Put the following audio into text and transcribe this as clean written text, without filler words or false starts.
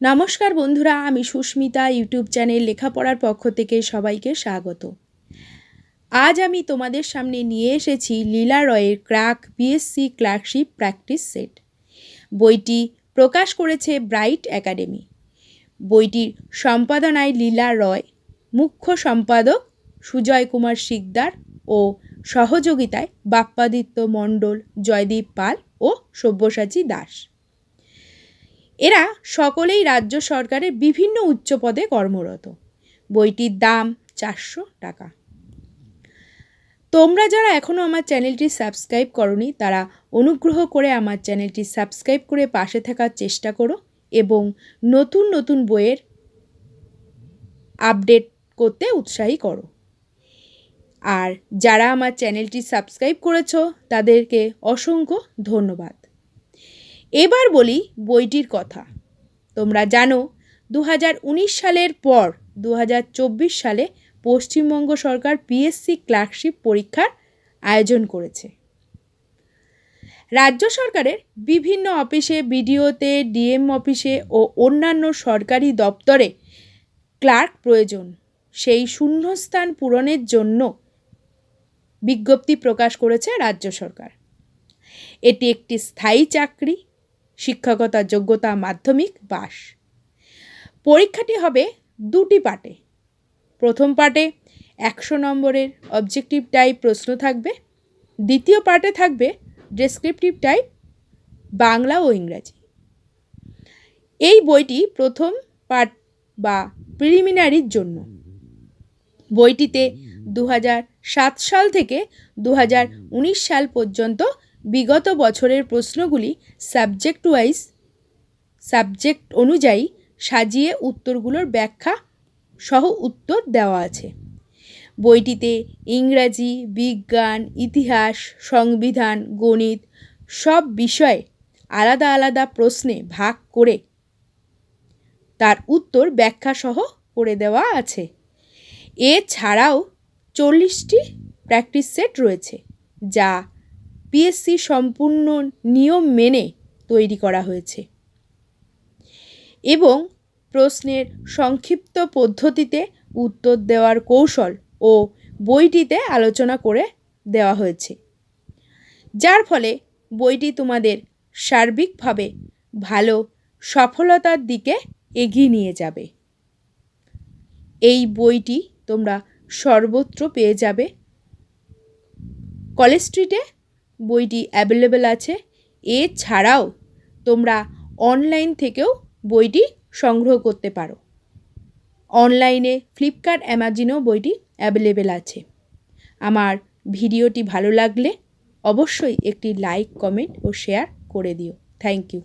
নমস্কার বন্ধুরা, আমি সুস্মিতা ইউটিউব চ্যানেল লেখাপড়ার পক্ষ থেকে সবাইকে স্বাগত। আজ আমি তোমাদের সামনে নিয়ে এসেছি লীলা রয়ের crack BSc clerkship practice set. বইটি প্রকাশ করেছে ব্রাইট একাডেমি। বইটির সম্পাদনায় লীলা রয়, মুখ্য সম্পাদক সুজয় কুমার শিকদার ও সহযোগিতায় বাপ্পাদিত্য মণ্ডল, জয়দীপ পাল ও সব্যসাচী দাস। এরা সকলেই রাজ্য সরকারের বিভিন্ন উচ্চ পদে কর্মরত। বইটির দাম 400 টাকা। তোমরা যারা এখনও আমার চ্যানেলটি সাবস্ক্রাইব করনি তারা অনুগ্রহ করে আমার চ্যানেলটি সাবস্ক্রাইব করে পাশে থাকার চেষ্টা করো এবং নতুন নতুন বইয়ের আপডেট করতে উৎসাহী করো। আর যারা আমার চ্যানেলটি সাবস্ক্রাইব করেছো তাদেরকে অসংখ্য ধন্যবাদ। এবার বলি বইটির কথা। তোমরা জানো 2019 সালের পর 2024 সালে পশ্চিমবঙ্গ সরকার পিএসসি ক্লার্কশিপ পরীক্ষার আয়োজন করেছে। রাজ্য সরকারের বিভিন্ন অফিসে, বিডিওতে, ডিএম অফিসে ও অন্যান্য সরকারি দপ্তরে ক্লার্ক প্রয়োজন। সেই শূন্যস্থান পূরণের জন্য বিজ্ঞপ্তি প্রকাশ করেছে রাজ্য সরকার। এটি একটি স্থায়ী চাকরি। শিক্ষকতা যোগ্যতা মাধ্যমিক পাস। পরীক্ষাটি হবে দুটি পার্টে। প্রথম পার্টে 100 নম্বরের অবজেক্টিভ টাইপ প্রশ্ন থাকবে। দ্বিতীয় পার্টে থাকবে ডেসক্রিপটিভ টাইপ বাংলা ও ইংরাজি। এই বইটি প্রথম পার্ট বা প্রিলিমিনারির জন্য। বইটিতে 2007 সাল থেকে 2019 সাল পর্যন্ত বিগত বছরের প্রশ্নগুলি সাবজেক্ট অনুযায়ী সাজিয়ে উত্তরগুলোর ব্যাখ্যা সহ উত্তর দেওয়া আছে। বইটিতে ইংরাজি, বিজ্ঞান, ইতিহাস, সংবিধান, গণিত সব বিষয়ে আলাদা আলাদা প্রশ্নে ভাগ করে তার উত্তর ব্যাখ্যা সহ করে দেওয়া আছে। এছাড়াও 40টি প্র্যাকটিস সেট রয়েছে, যা পিএসসি সম্পূর্ণ নিয়ম মেনে তৈরি করা হয়েছে এবং প্রশ্নের সংক্ষিপ্ত পদ্ধতিতে উত্তর দেওয়ার কৌশল ও বইটিতে আলোচনা করে দেওয়া হয়েছে, যার ফলে বইটি তোমাদের সার্বিকভাবে ভালো সফলতার দিকে এগিয়ে নিয়ে যাবে। এই বইটি তোমরা সর্বত্র পেয়ে যাবে। কলেজ স্ট্রিটে বইটি অ্যাভেলেবেল আছে। এছাড়াও তোমরা অনলাইন থেকেও বইটি সংগ্রহ করতে পারো। অনলাইনে ফ্লিপকার্ট, অ্যামাজনেও বইটি অ্যাভেলেবেল আছে। আমার ভিডিওটি ভালো লাগলে অবশ্যই একটি লাইক, কমেন্ট ও শেয়ার করে দিও। Thank you.